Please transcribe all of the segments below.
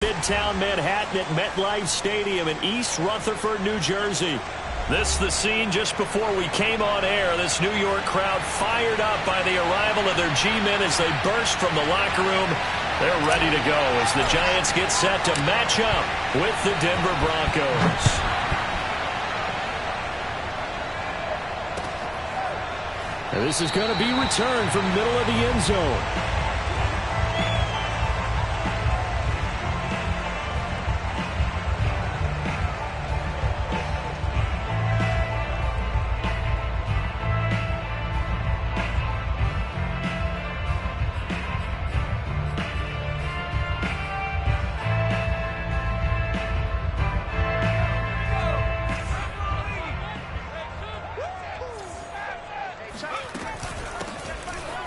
Midtown Manhattan at MetLife Stadium in East Rutherford, New Jersey. This is the scene just before we came on air. This New York crowd fired up by the arrival of their G-men as they burst from the locker room. They're ready to go as the Giants get set to match up with the Denver Broncos. And this is going to be returned from the middle of the end zone.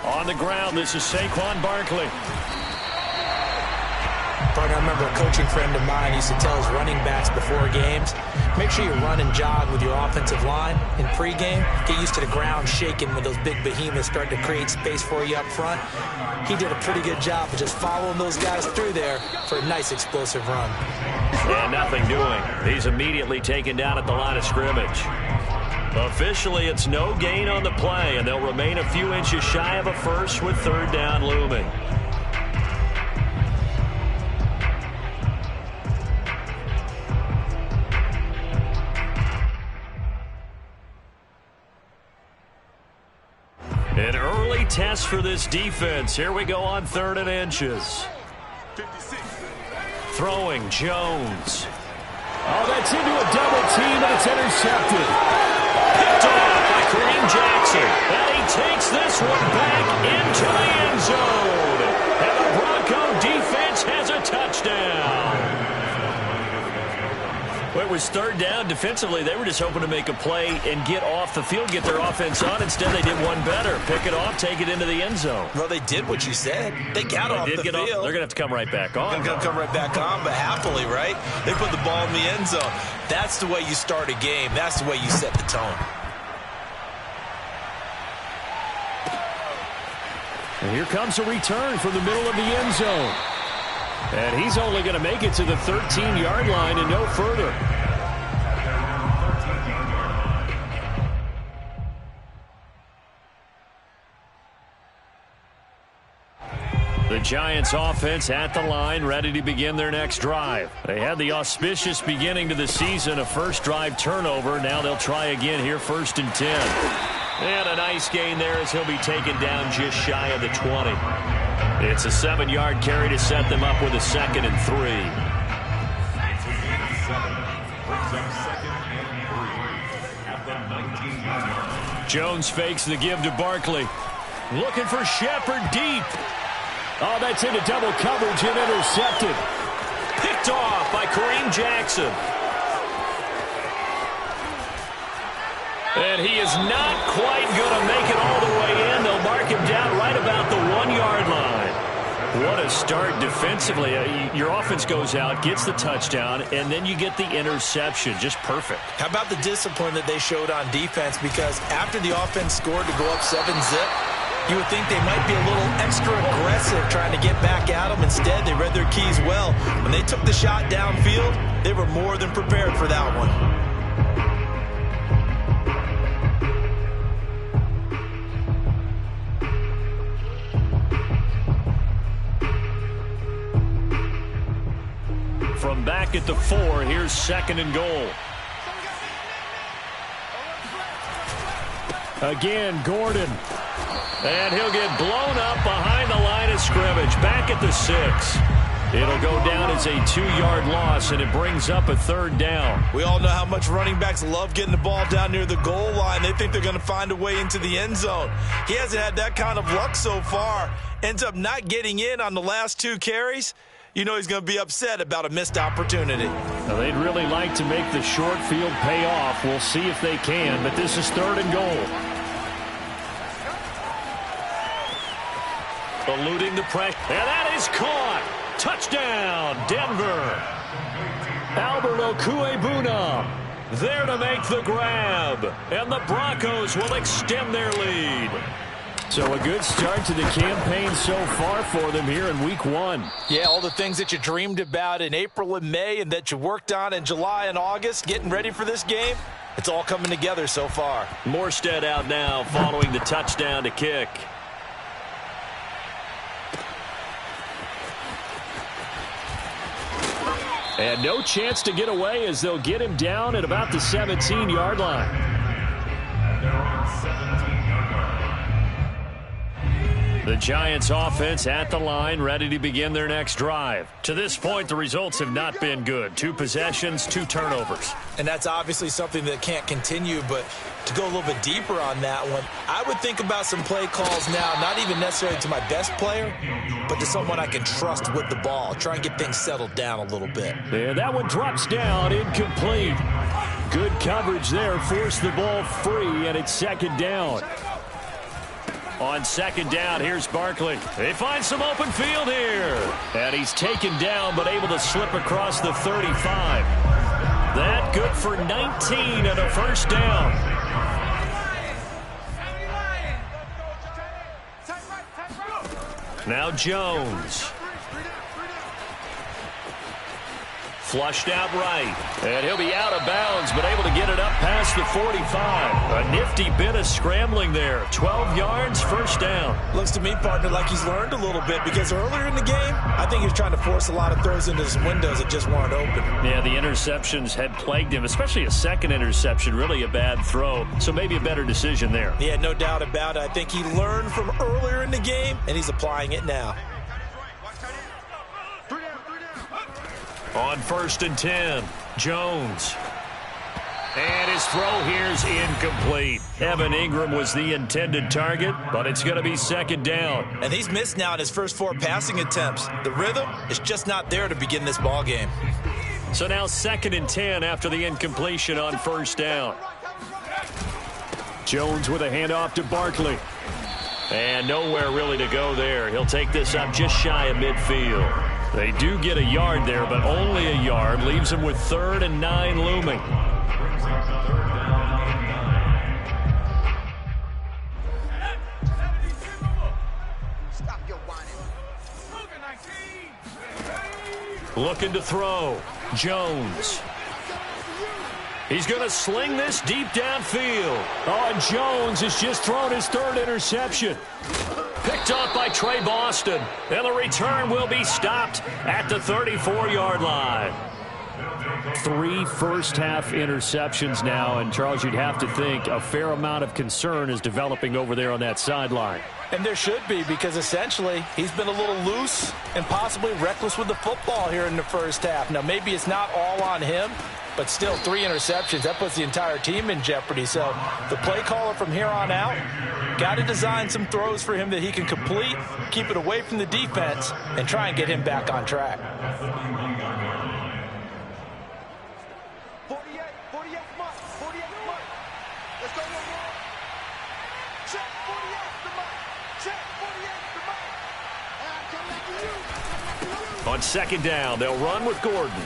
On the ground, this is Saquon Barkley. I remember a coaching friend of mine used to tell his running backs before games, make sure you run and jog with your offensive line in pregame. Get used to the ground shaking when those big behemoths start to create space for you up front. He did a pretty good job of just following those guys through there for a nice explosive run. And nothing doing. He's immediately taken down at the line of scrimmage. Officially, it's no gain on the play, and they'll remain a few inches shy of a first with third down looming. An early test for this defense. Here we go on 3rd and inches. Throwing Jones. Oh, that's into a double team, and it's intercepted. Picked off by Kareem Jackson. And he takes this one back into the end zone. And the Bronco defense has a touchdown. Well, it was 3rd down. Defensively, they were just hoping to make a play and get off the field, get their offense on. Instead, they did one better. Pick it off, take it into the end zone. Well, they did what you said. They got off the field. They're going to have to come right back on. They're going to come right back on, but happily, right? They put the ball in the end zone. That's the way you start a game. That's the way you set the tone. And here comes a return from the middle of the end zone. And he's only going to make it to the 13-yard line and no further. The Giants offense at the line, ready to begin their next drive. They had the auspicious beginning to the season, a first drive turnover. Now they'll try again here, 1st and 10. And a nice gain there as he'll be taken down just shy of the 20. It's a 7-yard carry to set them up with a 2nd and 3. Jones fakes the give to Barkley. Looking for Shepard deep. Oh, that's into double coverage and intercepted. Picked off by Kareem Jackson. And he is not quite going to make it all the way in. They'll mark him down right about the 1-yard line. What a start defensively. Your offense goes out, gets the touchdown, and then you get the interception. Just perfect. How about the discipline that they showed on defense? Because after the offense scored to go up 7-zip, you would think they might be a little extra aggressive trying to get back at them. Instead, they read their keys well. When they took the shot downfield, they were more than prepared for that one. From back at the 4, here's 2nd and goal. Again, Gordon. And he'll get blown up behind the line of scrimmage. Back at the 6. It'll go down as a 2-yard loss, and it brings up a 3rd down. We all know how much running backs love getting the ball down near the goal line. They think they're going to find a way into the end zone. He hasn't had that kind of luck so far. Ends up not getting in on the last 2 carries. You know he's going to be upset about a missed opportunity. Now, they'd really like to make the short field pay off. We'll see if they can, but this is 3rd and goal. Eluding the pressure, and that is caught. Touchdown, Denver. Albert Okwuegbunam there to make the grab, and the Broncos will extend their lead. So a good start to the campaign so far for them here in week 1. Yeah, all the things that you dreamed about in April and May and that you worked on in July and August, getting ready for this game, it's all coming together so far. Morstead out now following the touchdown to kick. And no chance to get away as they'll get him down at about the 17-yard line. The Giants offense at the line, ready to begin their next drive. To this point, the results have not been good. 2 possessions, 2 turnovers. And that's obviously something that can't continue, but to go a little bit deeper on that one, I would think about some play calls now, not even necessarily to my best player, but to someone I can trust with the ball. Try and get things settled down a little bit. Yeah, that one drops down, incomplete. Good coverage there, forced the ball free, and it's 2nd down. On 2nd down, here's Barkley. They find some open field here. And he's taken down, but able to slip across the 35. That good for 19 and a 1st down. Now Jones. Flushed out right. And he'll be out of bounds, but able to get it up past the 45. A nifty bit of scrambling there. 12 yards, 1st down. Looks to me, partner, like he's learned a little bit because earlier in the game, I think he was trying to force a lot of throws into some windows that just weren't open. Yeah, the interceptions had plagued him, especially a 2nd interception. Really a bad throw, so maybe a better decision there. Yeah, no doubt about it. I think he learned from earlier in the game, and he's applying it now. On 1st and 10, Jones. And his throw here's incomplete. Evan Ingram was the intended target, but it's going to be 2nd down. And he's missed now in his first 4 passing attempts. The rhythm is just not there to begin this ball game. So now 2nd and 10 after the incompletion on 1st down. Jones with a handoff to Barkley. And nowhere really to go there. He'll take this up just shy of midfield. They do get a yard there, but only a yard. Leaves them with 3rd and 9 looming. Looking to throw. Jones. He's going to sling this deep downfield. Oh, and Jones has just thrown his 3rd interception. Picked off by Trey Boston. And the return will be stopped at the 34-yard line. 3 first-half interceptions now, and Charles, you'd have to think a fair amount of concern is developing over there on that sideline. And there should be, because essentially he's been a little loose and possibly reckless with the football here in the first half. Now, maybe it's not all on him, but still 3 interceptions. That puts the entire team in jeopardy. So the play caller from here on out got to design some throws for him that he can complete, keep it away from the defense, and try and get him back on track. 48 mark, 48 mark. Let's go. Check 48 the mark. Check 48 the mark. And I come back to you. On 2nd down, they'll run with Gordon.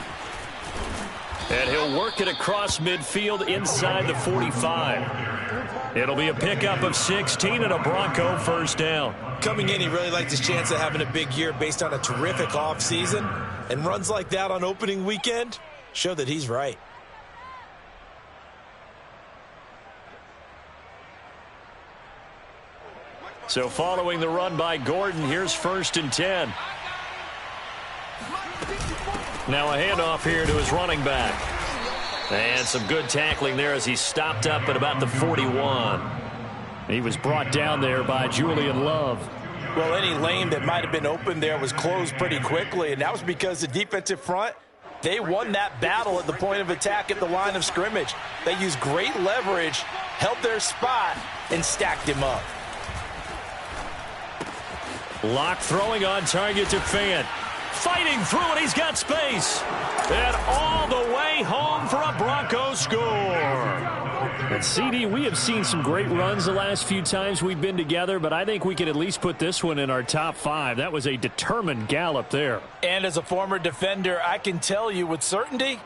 And he'll work it across midfield inside the 45. It'll be a pickup of 16 and a Bronco 1st down. Coming in, he really liked his chance of having a big year based on a terrific offseason. And runs like that on opening weekend show that he's right. So following the run by Gordon, here's 1st and 10. Now a handoff here to his running back. And some good tackling there as he stopped up at about the 41. He was brought down there by Julian Love. Well, any lane that might have been open there was closed pretty quickly, and that was because the defensive front, they won that battle at the point of attack at the line of scrimmage. They used great leverage, held their spot, and stacked him up. Locke throwing on target to Fant. Fighting through it, he's got space. And all the way home for a Broncos score. And CD, we have seen some great runs the last few times we've been together, but I think we can at least put this one in our top 5. That was a determined gallop there. And as a former defender, I can tell you with certainty,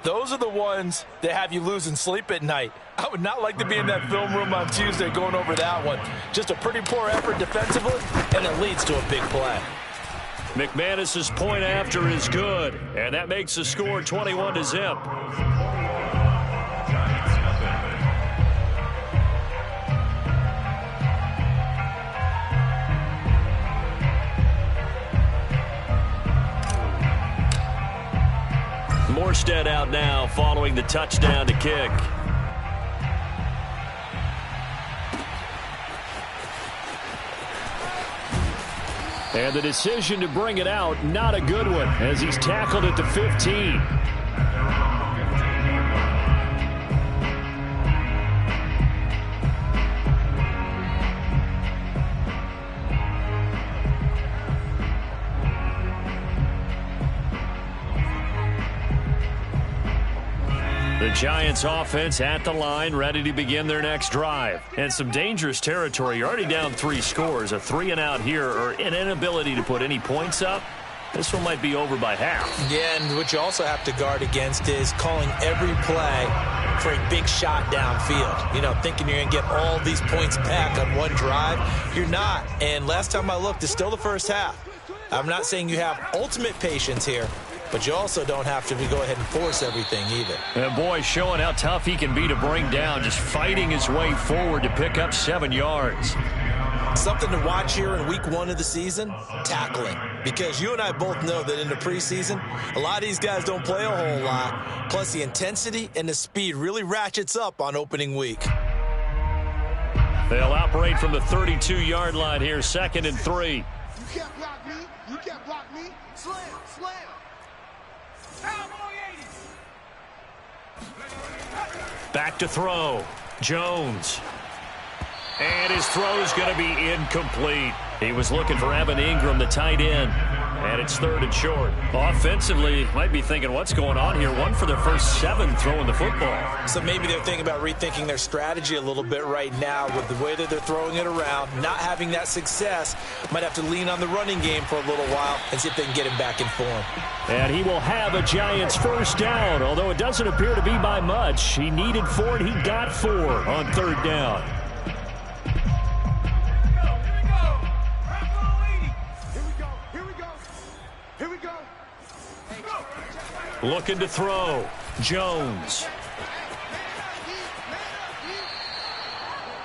Those are the ones that have you losing sleep at night. I would not like to be in that film room on Tuesday going over that one. Just a pretty poor effort defensively, and it leads to a big play. McManus's point after is good, and that makes the score 21-0. Morstead out now following the touchdown to kick. And the decision to bring it out, not a good one, as he's tackled at the 15. The Giants offense at the line, ready to begin their next drive. And some dangerous territory. You're already down 3 scores. A 3-and-out here, or an inability to put any points up. This one might be over by half. Yeah, and what you also have to guard against is calling every play for a big shot downfield. You know, thinking you're going to get all these points back on one drive. You're not. And last time I looked, it's still the first half. I'm not saying you have ultimate patience here, but you also don't have to go ahead and force everything either. And boy, showing how tough he can be to bring down, just fighting his way forward to pick up 7 yards. Something to watch here in week 1 of the season, tackling. Because you and I both know that in the preseason, a lot of these guys don't play a whole lot. Plus, the intensity and the speed really ratchets up on opening week. They'll operate from the 32-yard line here, 2nd and 3. You can't block me. You can't block me. Slam, slam. Back to throw. Jones. And his throw's going to be incomplete. He was looking for Evan Ingram, the tight end. And it's 3rd and short. Offensively, might be thinking, what's going on here? 1 for their first 7 throwing the football. So maybe they're thinking about rethinking their strategy a little bit right now with the way that they're throwing it around. Not having that success. Might have to lean on the running game for a little while and see if they can get him back in form. And he will have a Giants first down, although it doesn't appear to be by much. He needed 4, and he got 4 on 3rd down. Looking to throw. Jones.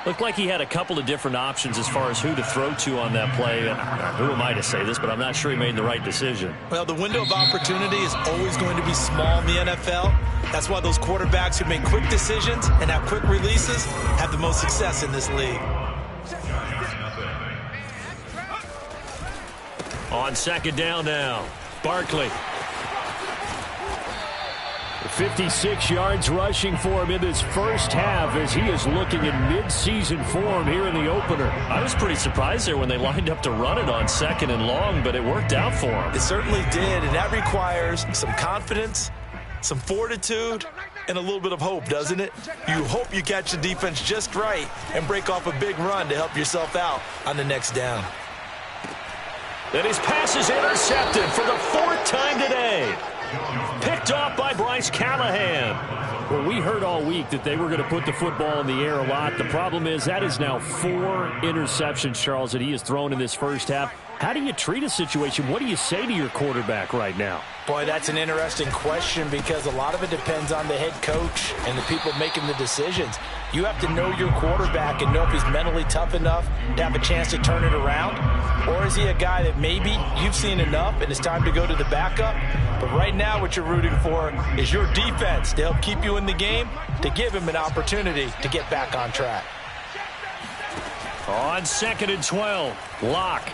Looked like he had a couple of different options as far as who to throw to on that play. Who am I to say this, but I'm not sure he made the right decision. Well, the window of opportunity is always going to be small in the NFL. That's why those quarterbacks who make quick decisions and have quick releases have the most success in this league. On 2nd down now, Barkley. 56 yards rushing for him in this first half as he is looking in mid-season form here in the opener. I was pretty surprised there when they lined up to run it on 2nd and long, but it worked out for him. It certainly did, and that requires some confidence, some fortitude, and a little bit of hope, doesn't it? You hope you catch the defense just right and break off a big run to help yourself out on the next down. Then his pass is intercepted for the 4th time today. Picked off by Bryce Callahan. Well, we heard all week that they were going to put the football in the air a lot. The problem is that is now 4 interceptions, Charles, that he has thrown in this first half. How do you treat a situation? What do you say to your quarterback right now? Boy, that's an interesting question because a lot of it depends on the head coach and the people making the decisions. You have to know your quarterback and know if he's mentally tough enough to have a chance to turn it around. Or is he a guy that maybe you've seen enough and it's time to go to the backup? But right now what you're rooting for is your defense to help keep you in the game, to give him an opportunity to get back on track. On 2nd and 12, Locke.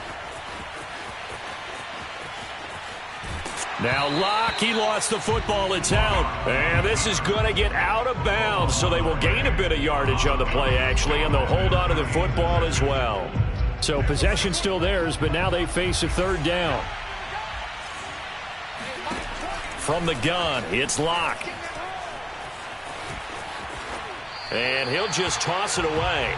Now Locke, he lost the football. It's out. And this is going to get out of bounds, so they will gain a bit of yardage on the play, actually, and they'll hold on to the football as well. So possession still theirs, but now they face a 3rd down. From the gun, it's Locke. And he'll just toss it away.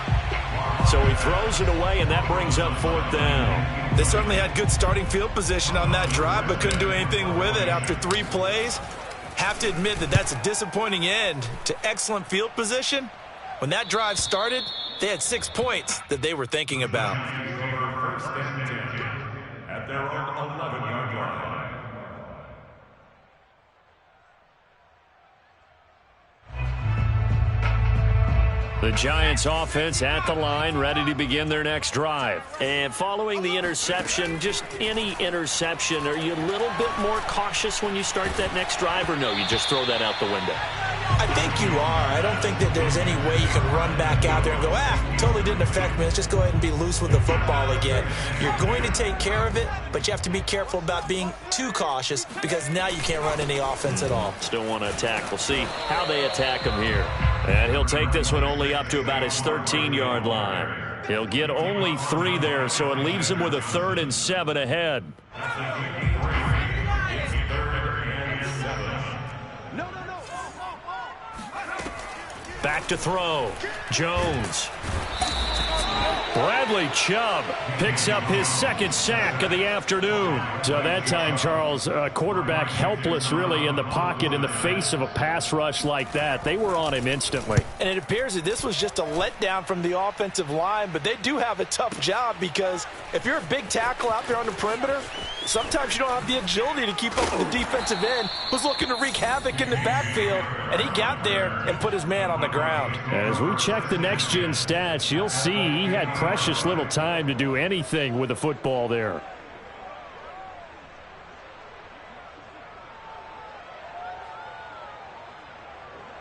So he throws it away, and that brings up 4th down. They certainly had good starting field position on that drive, but couldn't do anything with it after 3 plays. Have to admit that that's a disappointing end to excellent field position. When that drive started, they had 6 points that they were thinking about. First and 10 at their own 11-yard line. The Giants offense at the line, ready to begin their next drive. And following the interception, just any interception, are you a little bit more cautious when you start that next drive, or no, you just throw that out the window? I think you are. I don't think that there's any way you can run back out there and go, totally didn't affect me. Let's just go ahead and be loose with the football again. You're going to take care of it, but you have to be careful about being too cautious because now you can't run any offense at all. Still want to attack. We'll see how they attack him here. And he'll take this one only up to about his 13-yard line. He'll get only 3 there, so it leaves him with a 3rd and 7 ahead. Back to throw. Jones. Bradley Chubb picks up his 2nd sack of the afternoon. So that time, Charles, quarterback helpless really in the pocket in the face of a pass rush like that. They were on him instantly. And it appears that this was just a letdown from the offensive line, but they do have a tough job because if you're a big tackle out there on the perimeter, sometimes you don't have the agility to keep up with the defensive end who's looking to wreak havoc in the backfield, and he got there and put his man on the ground. As we check the next-gen stats, you'll see he had precious little time to do anything with the football there.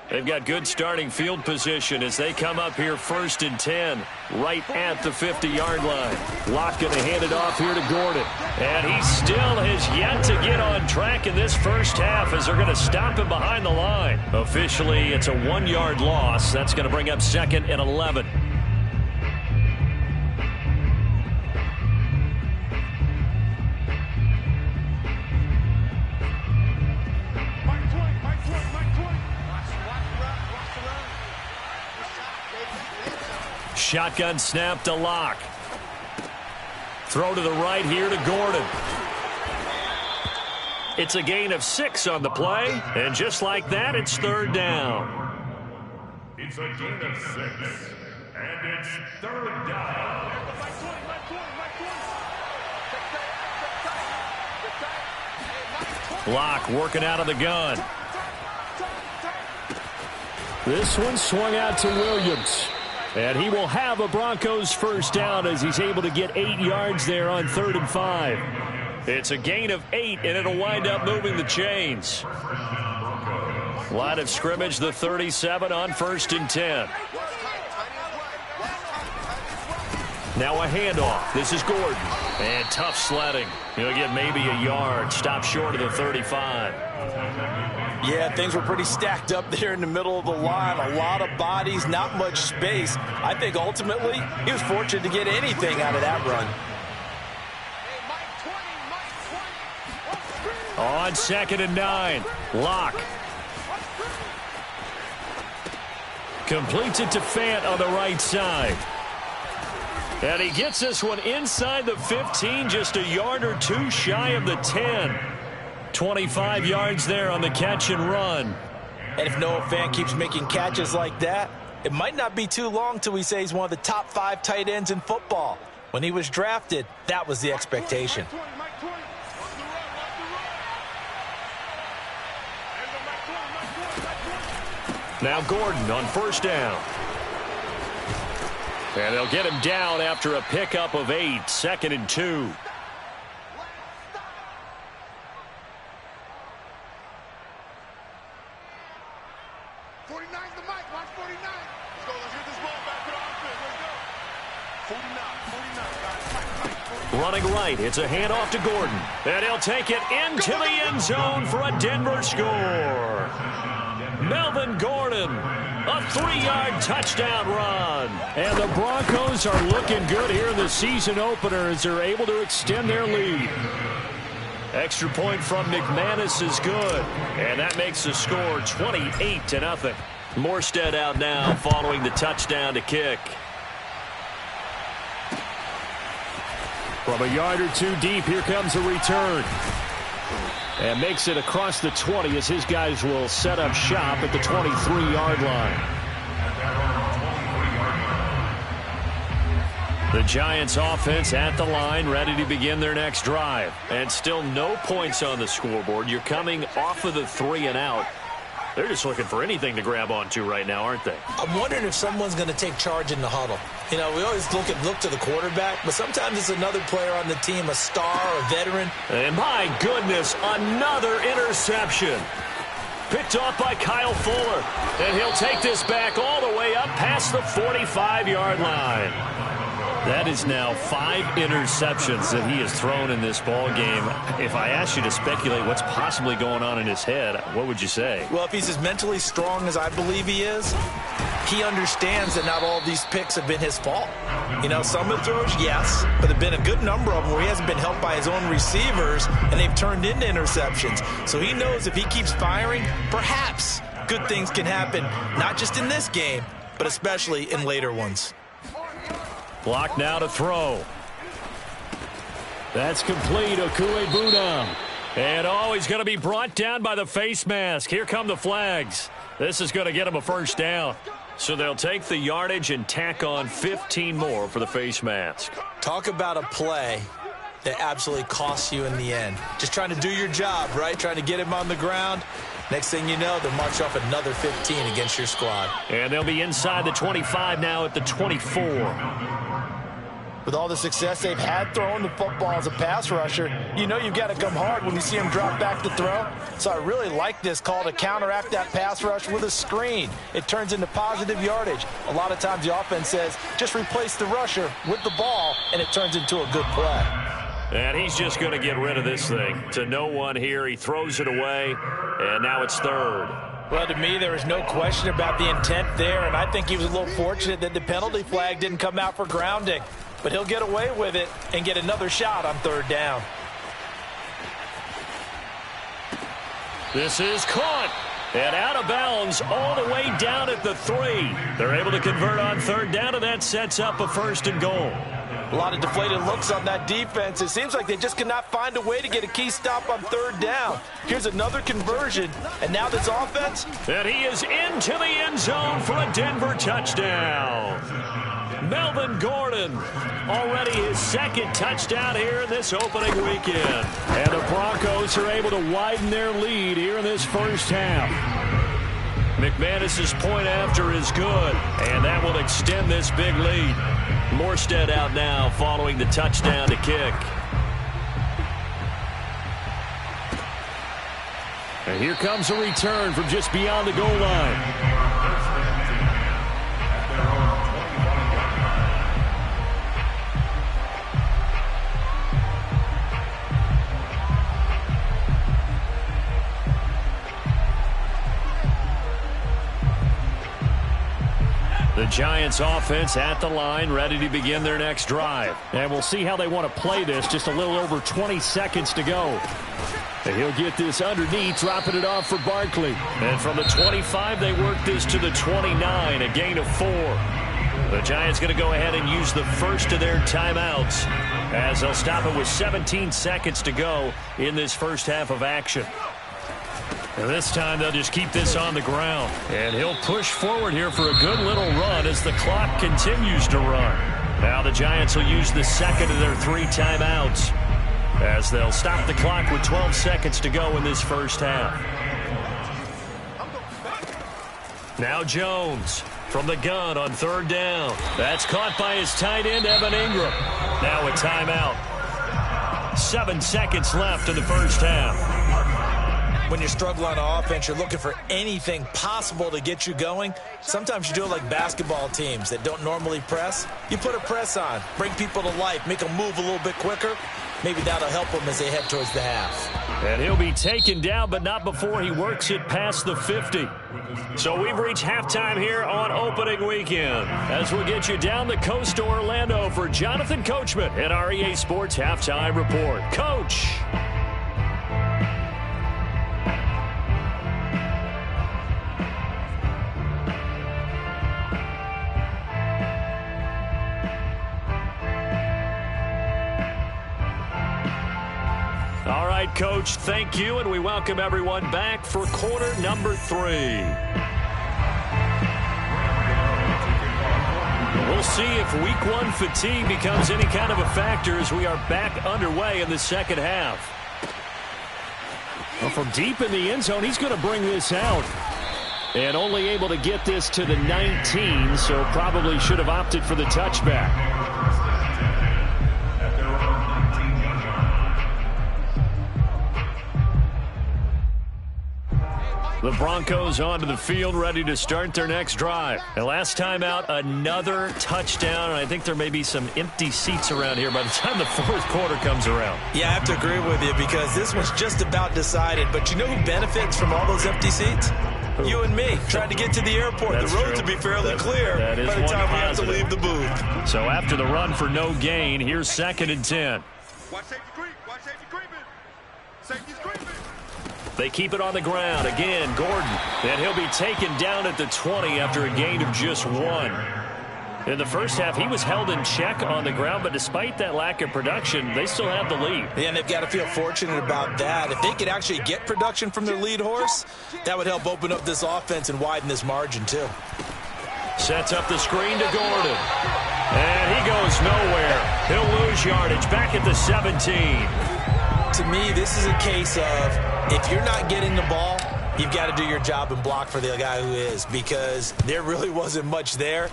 They've got good starting field position as they come up here 1st and 10, right at the 50-yard line. Locke going to hand it off here to Gordon. And he still has yet to get on track in this first half as they're going to stop him behind the line. Officially, it's a 1-yard loss. That's going to bring up 2nd and 11. Shotgun snap to Locke. Throw to the right here to Gordon. It's a gain of 6 on the play, and just like that, it's 3rd down. It's a gain of 6, and it's 3rd down. Locke working out of the gun. This one swung out to Williams. And he will have a Broncos first down as he's able to get 8 yards there on 3rd and 5. It's a gain of 8, and it'll wind up moving the chains. Line of scrimmage, the 37 on 1st and 10. Now a handoff. This is Gordon. And tough sledding. He'll get maybe a yard. Stop short of the 35. Yeah, things were pretty stacked up there in the middle of the line. A lot of bodies, not much space. I think ultimately he was fortunate to get anything out of that run. On 2nd and 9, Locke. Completes it to Fant on the right side. And he gets this one inside the 15, just a yard or 2 shy of the 10. 25 yards there on the catch and run. And if Noah Fant keeps making catches like that, it might not be too long till we say he's one of the top 5 tight ends in football. When he was drafted, that was the expectation. Now Gordon on 1st down. And they'll get him down after a pickup of 8, 2nd and 2. Running right, it's a handoff to Gordon. And he'll take it into the end zone for a Denver score. Melvin Gordon, a 3-yard touchdown run. And the Broncos are looking good here in the season opener as they're able to extend their lead. Extra point from McManus is good. And that makes the score 28-0. Morstead out now following the touchdown to kick. From a yard or 2 deep, here comes a return. and makes it across the 20 as his guys will set up shop at the 23-yard line. The Giants offense at the line, ready to begin their next drive. And still no points on the scoreboard. You're coming off of the 3 and out. They're just looking for anything to grab onto right now, aren't they? I'm wondering if someone's going to take charge in the huddle. You know, we always look to the quarterback, but sometimes it's another player on the team, a star, a veteran. And my goodness, another interception. Picked off by Kyle Fuller. And he'll take this back all the way up past the 45-yard line. That is now 5 interceptions that he has thrown in this ball game. If I asked you to speculate what's possibly going on in his head, what would you say? Well, if he's as mentally strong as I believe he is, he understands that not all of these picks have been his fault. You know, some of the throws, yes, but there have been a good number of them where he hasn't been helped by his own receivers, and they've turned into interceptions. So he knows if he keeps firing, perhaps good things can happen, not just in this game, but especially in later ones. Block now to throw. That's complete. Okuegbunam. And he's going to be brought down by the face mask. Here come the flags. This is going to get him a first down. So they'll take the yardage and tack on 15 more for the face mask. Talk about a play that absolutely costs you in the end. Just trying to do your job, right? Trying to get him on the ground. Next thing you know, they'll march off another 15 against your squad. And they'll be inside the 25 now at the 24. With all the success they've had throwing the football as a pass rusher, you know you've got to come hard when you see him drop back to throw. So I really like this call to counteract that pass rush with a screen. It turns into positive yardage. A lot of times the offense says, just replace the rusher with the ball, and it turns into a good play. And he's just going to get rid of this thing. To no one here. He throws it away, and now it's third. Well, to me, there was no question about the intent there, and I think he was a little fortunate that the penalty flag didn't come out for grounding. But he'll get away with it and get another shot on third down. This is caught. And out of bounds all the way down at the 3. They're able to convert on third down, and that sets up a first and goal. A lot of deflated looks on that defense. It seems like they just cannot find a way to get a key stop on third down. Here's another conversion, and now this offense. And he is into the end zone for a Denver touchdown. Melvin Gordon, already his second touchdown here in this opening weekend. And the Broncos are able to widen their lead here in this first half. McManus's point after is good, and that will extend this big lead. Morstead out now following the touchdown to kick. And here comes a return from just beyond the goal line. The Giants offense at the line, ready to begin their next drive. And we'll see how they want to play this. Just a little over 20 seconds to go. And he'll get this underneath, dropping it off for Barkley. And from the 25, they work this to the 29, a gain of 4. The Giants going to go ahead and use the first of their timeouts as they'll stop it with 17 seconds to go in this first half of action. And this time they'll just keep this on the ground. And he'll push forward here for a good little run as the clock continues to run. Now the Giants will use the second of their 3 timeouts as they'll stop the clock with 12 seconds to go in this first half. Now Jones from the gun on third down. That's caught by his tight end, Evan Ingram. Now a timeout. 7 seconds left in the first half. When you're struggling on offense, you're looking for anything possible to get you going. Sometimes you do it like basketball teams that don't normally press. You put a press on, bring people to life, make them move a little bit quicker. Maybe that'll help them as they head towards the half. And he'll be taken down, but not before he works it past the 50. So we've reached halftime here on opening weekend. As we'll get you down the coast to Orlando for Jonathan Coachman at our EA Sports Halftime Report. Coach! right, Coach. Thank you, and we welcome everyone back for quarter number 3. We'll see if week 1 fatigue becomes any kind of a factor as we are back underway in the second half. Well, from deep in the end zone, he's going to bring this out. And only able to get this to the 19, so probably should have opted for the touchback. The Broncos onto the field, ready to start their next drive. And last time out, another touchdown. And I think there may be some empty seats around here by the time the fourth quarter comes around. Yeah, I have to agree with you because this one's just about decided. But you know who benefits from all those empty seats? Who? You and me, trying to get to the airport. That's the road true. to be fairly clear by the time we have to leave the booth. So after the run for no gain, here's 2nd and 10. Watch safety creep. Watch safety creeping. Safety's creeping. They keep it on the ground. Again, Gordon. And he'll be taken down at the 20 after a gain of just 1. In the first half, he was held in check on the ground, but despite that lack of production, they still have the lead. Yeah, and they've got to feel fortunate about that. If they could actually get production from their lead horse, that would help open up this offense and widen this margin, too. Sets up the screen to Gordon. And he goes nowhere. He'll lose yardage back at the 17. To me, this is a case of if you're not getting the ball, you've got to do your job and block for the guy who is, because there really wasn't much there.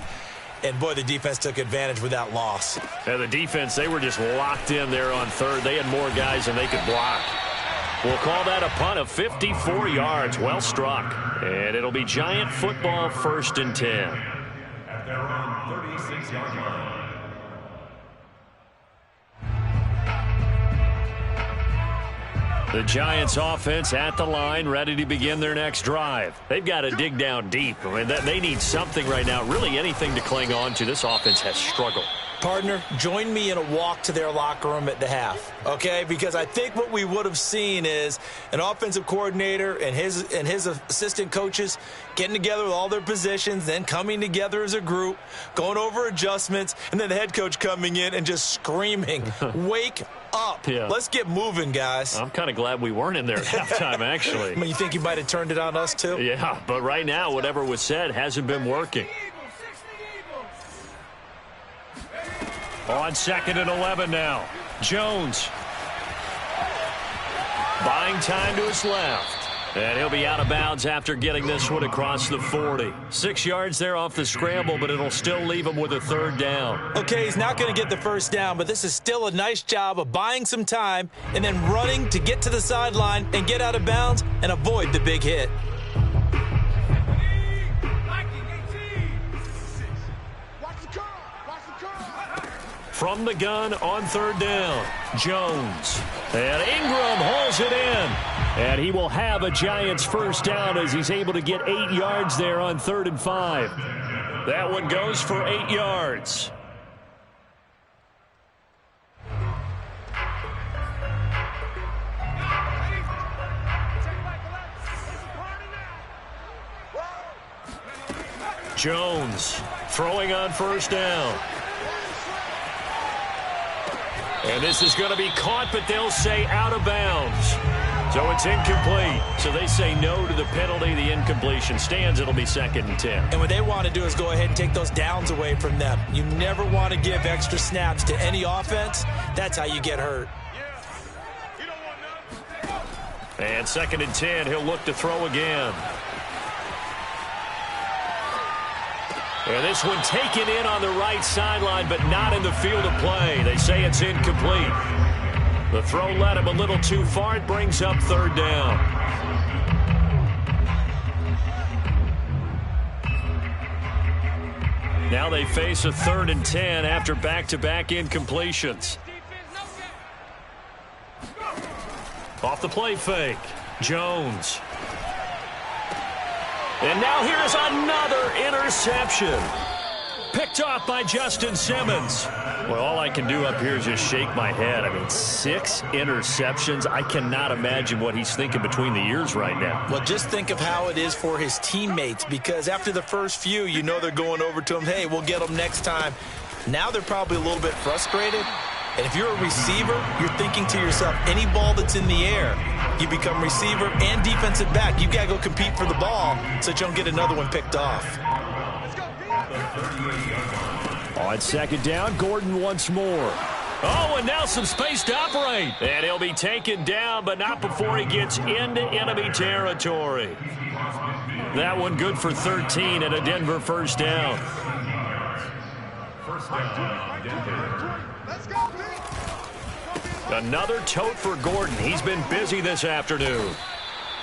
And, boy, the defense took advantage with that loss. And the defense, they were just locked in there on third. They had more guys than they could block. We'll call that a punt of 54 yards. Well struck. And it'll be Giant football, 1st and 10. At their own 36-yard line. The Giants offense at the line, ready to begin their next drive. They've got to dig down deep. I mean, they need something right now, really anything to cling on to. This offense has struggled. Partner, join me in a walk to their locker room at the half, okay? Because I think what we would have seen is an offensive coordinator and his assistant coaches getting together with all their positions, then coming together as a group, going over adjustments, and then the head coach coming in and just screaming, wake up. Yeah. Let's get moving, guys. I'm kind of glad we weren't in there at halftime, actually. I mean, you think he might have turned it on us, too? Yeah, but right now, whatever was said hasn't been working. On 2nd and 11 now. Jones. Buying time to his left. And he'll be out of bounds after getting this one across the 40. 6 yards there off the scramble, but it'll still leave him with a 3rd down. Okay, he's not going to get the 1st down, but this is still a nice job of buying some time and then running to get to the sideline and get out of bounds and avoid the big hit. From the gun on 3rd down, Jones. And Ingram hauls it in. And he will have a Giants 1st down as he's able to get 8 yards there on 3rd and 5. That one goes for 8 yards. Jones throwing on 1st down. And this is going to be caught, but they'll say out of bounds. So it's incomplete. So they say no to the penalty. The incompletion stands. It'll be 2nd and 10. And what they want to do is go ahead and take those downs away from them. You never want to give extra snaps to any offense. That's how you get hurt. And 2nd and 10. He'll look to throw again. And this one taken in on the right sideline, but not in the field of play. They say it's incomplete. The throw led him a little too far. It brings up 3rd down. Now they face a 3rd and 10 after back-to-back incompletions. Off the play fake. Jones. And now here's another interception. Picked off by Justin Simmons. Well, all I can do up here is just shake my head. I mean, 6 interceptions. I cannot imagine what he's thinking between the ears right now. Well, just think of how it is for his teammates, because after the first few, you know they're going over to him, hey, we'll get them next time. Now they're probably a little bit frustrated. And if you're a receiver, you're thinking to yourself, any ball that's in the air, you become receiver and defensive back. You've got to go compete for the ball so that you don't get another one picked off. On second down, Gordon once more. Oh, and now some space to operate. And he'll be taken down, but not before he gets into enemy territory. That one good for 13 and a Denver first down. Another tote for Gordon. He's been busy this afternoon.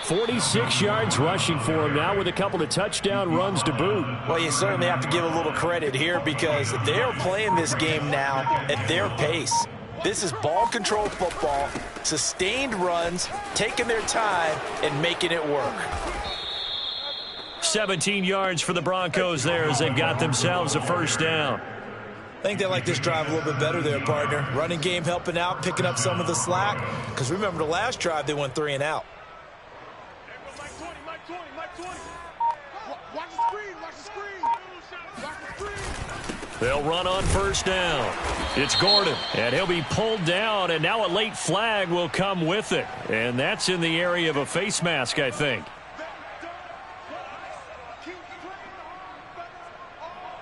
46 yards rushing for him now with a couple of touchdown runs to boot. Well, you certainly have to give a little credit here because they're playing this game now at their pace. This is ball control football, sustained runs, taking their time, and making it work. 17 yards for the Broncos there as they've got themselves a first down. I think they like this drive a little bit better there, partner. Running game helping out, picking up some of the slack. Because remember the last drive, they went 3 and out. They'll run on first down. It's Gordon, and he'll be pulled down, and now a late flag will come with it. And that's in the area of a face mask, I think.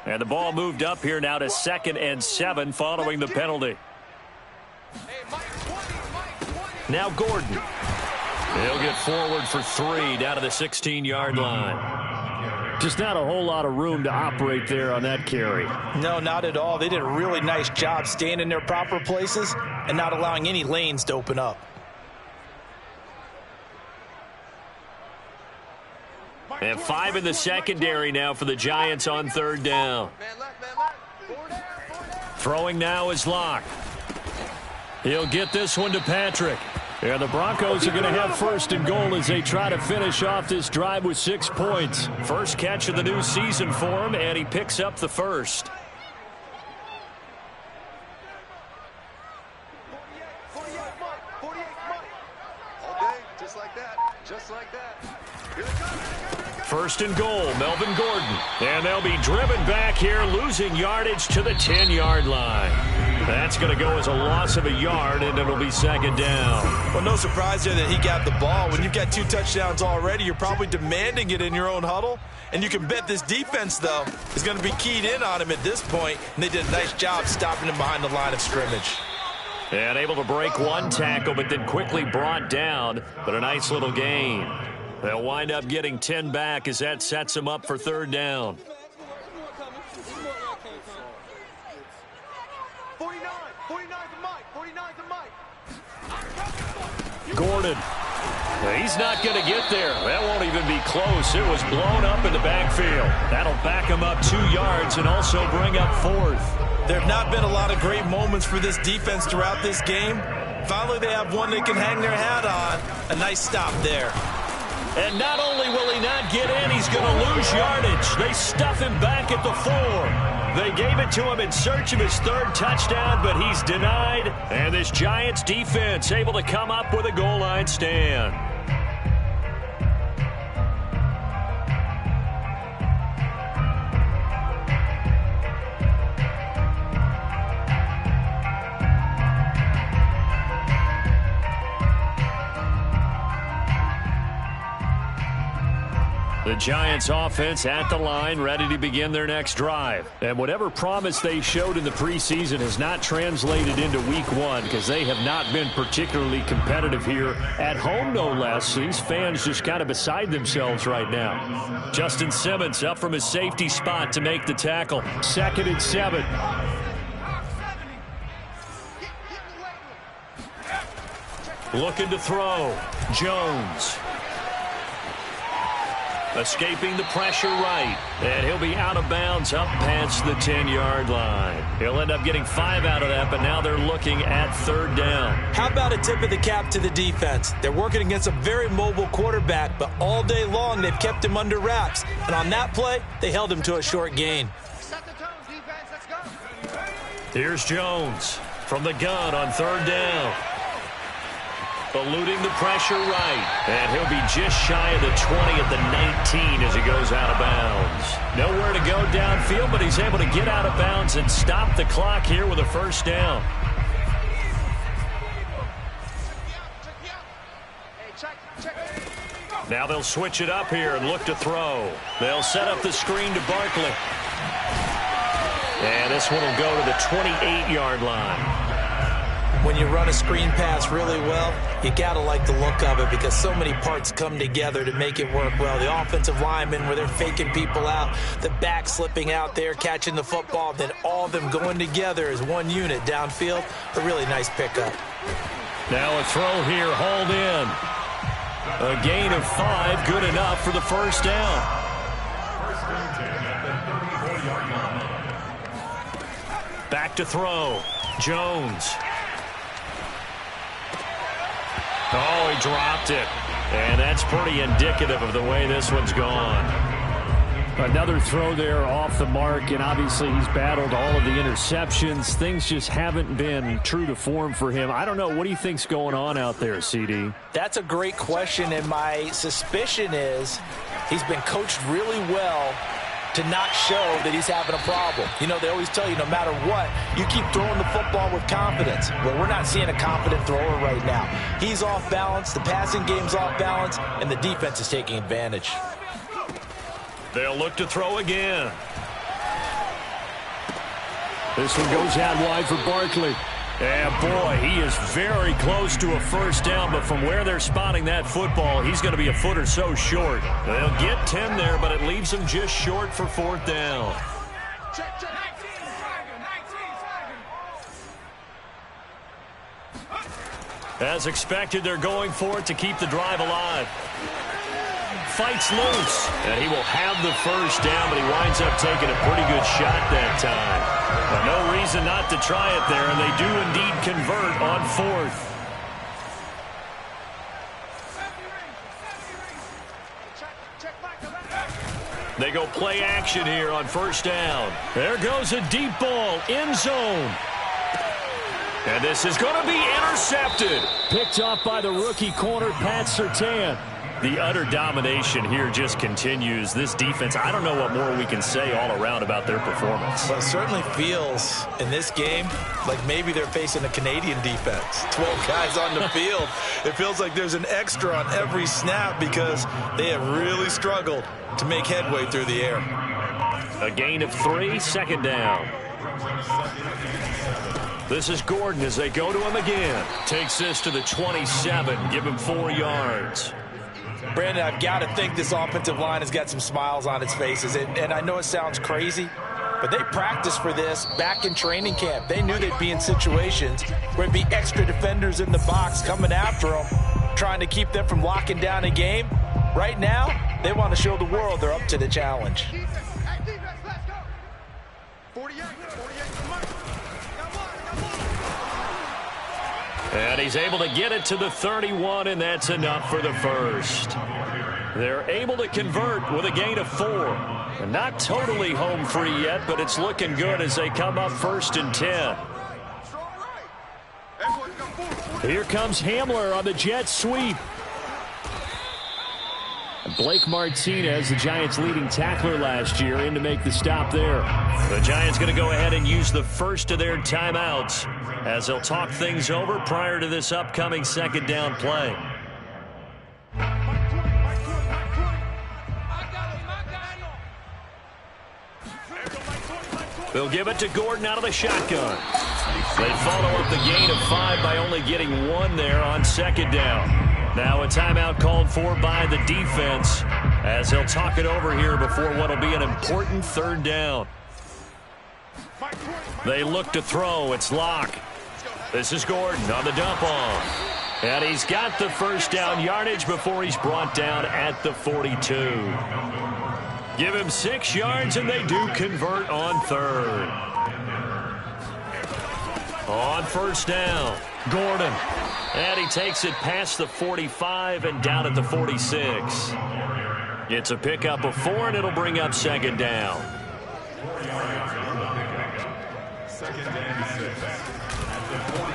And the ball moved up here now to 2nd and 7 following the penalty. Now Gordon. He'll get forward for 3 down to the 16-yard line. Just not a whole lot of room to operate there on that carry. No, not at all. They did a really nice job staying in their proper places and not allowing any lanes to open up. And 5 in the secondary now for the Giants on 3rd down. Throwing now is Locke. He'll get this one to Patrick. And the Broncos are going to have 1st and goal as they try to finish off this drive with 6 points. First catch of the new season for him, and he picks up the first. First and goal, Melvin Gordon. And they'll be driven back here, losing yardage to the 10-yard line. That's going to go as a loss of a yard, and it'll be 2nd down. Well, no surprise there that he got the ball. When you've got 2 touchdowns already, you're probably demanding it in your own huddle. And you can bet this defense, though, is going to be keyed in on him at this point. And they did a nice job stopping him behind the line of scrimmage. And able to break one tackle, but then quickly brought down. But a nice little gain. They'll wind up getting 10 back as that sets them up for 3rd down. 49 to Mike. Gordon. He's not going to get there. That won't even be close. It was blown up in the backfield. That'll back him up 2 yards and also bring up 4th. There have not been a lot of great moments for this defense throughout this game. Finally, they have one they can hang their hat on. A nice stop there. And not only will he not get in, he's going to lose yardage. They stuff him back at the 4. They gave it to him in search of his 3rd touchdown, but he's denied. And this Giants defense able to come up with a goal line stand. The Giants offense at the line, ready to begin their next drive. And whatever promise they showed in the preseason has not translated into week 1 because they have not been particularly competitive here at home, no less. These fans just kind of beside themselves right now. Justin Simmons up from his safety spot to make the tackle. 2nd and 7. Looking to throw. Jones. Escaping the pressure right. And he'll be out of bounds up past the 10-yard line. He'll end up getting 5 out of that, but now they're looking at 3rd down. How about a tip of the cap to the defense? They're working against a very mobile quarterback, but all day long they've kept him under wraps. And on that play, they held him to a short gain. Set the tones, defense. Let's go. Here's Jones from the gun on 3rd down. Eluding the pressure right. And he'll be just shy of the 20 at the 19 as he goes out of bounds. Nowhere to go downfield, but he's able to get out of bounds and stop the clock here with a 1st down. Now they'll switch it up here and look to throw. They'll set up the screen to Barkley. And this one will go to the 28-yard line. When you run a screen pass really well, you got to like the look of it because so many parts come together to make it work well. The offensive linemen, where they're faking people out, the back slipping out there, catching the football, then all of them going together as one unit downfield. A really nice pickup. Now a throw here, hauled in. A gain of 5, good enough for the first down. Back to throw. Jones. Oh, he dropped it. And that's pretty indicative of the way this one's gone. Another throw there off the mark, and obviously he's battled all of the interceptions. Things just haven't been true to form for him. I don't know. What do you think's going on out there, CD? That's a great question, and my suspicion is he's been coached really well to not show that he's having a problem. You know, they always tell you no matter what, you keep throwing the football with confidence. Well, we're not seeing a confident thrower right now. He's off balance, the passing game's off balance, and the defense is taking advantage. They'll look to throw again. This one goes out wide for Barkley. Yeah, boy, he is very close to a first down, but from where they're spotting that football, he's going to be a foot or so short. They'll get 10 there, but it leaves them just short for 4th down. As expected, they're going for it to keep the drive alive. Fights loose, and he will have the first down, but he winds up taking a pretty good shot that time. But no reason not to try it there, and they do indeed convert on 4th. They go play action here on first down. There goes a deep ball, end zone. And this is going to be intercepted. Picked off by the rookie corner, Pat Surtain. The utter domination here just continues. This defense, I don't know what more we can say all around about their performance. Well, it certainly feels in this game like maybe they're facing a Canadian defense. 12 guys on the field. It feels like there's an extra on every snap because they have really struggled to make headway through the air. A gain of 3, 2nd down. This is Gordon as they go to him again. Takes this to the 27, give him 4 yards. Brandon, I've got to think this offensive line has got some smiles on its faces. And I know it sounds crazy, but they practiced for this back in training camp. They knew they'd be in situations where there'd be extra defenders in the box coming after them, trying to keep them from locking down a game. Right now, they want to show the world they're up to the challenge. And he's able to get it to the 31, and that's enough for the first. They're able to convert with a gain of 4. And not totally home free yet, but it's looking good as they come up 1st and 10. Here comes Hamler on the jet sweep. Blake Martinez, the Giants' leading tackler last year, in to make the stop there. The Giants going to go ahead and use the first of their timeouts as they'll talk things over prior to this upcoming 2nd down play. They'll give it to Gordon out of the shotgun. They follow up the gain of 5 by only getting 1 there on 2nd down. Now a timeout called for by the defense as they'll talk it over here before what will be an important 3rd down. They look to throw. It's Locke. This is Gordon on the dump off. And he's got the first down yardage before he's brought down at the 42. Give him 6 yards, and they do convert on 3rd. On 1st down, Gordon. And he takes it past the 45 and down at the 46. It's a pickup of 4, and it'll bring up 2nd down.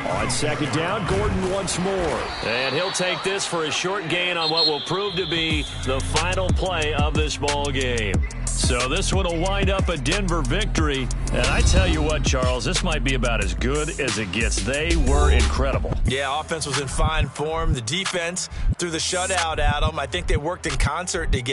On 2nd down, Gordon once more. And he'll take this for a short gain on what will prove to be the final play of this ball game. So this one will wind up a Denver victory. And I tell you what, Charles, this might be about as good as it gets. They were incredible. Yeah, offense was in fine form. The defense threw the shutout at them. I think they worked in concert together.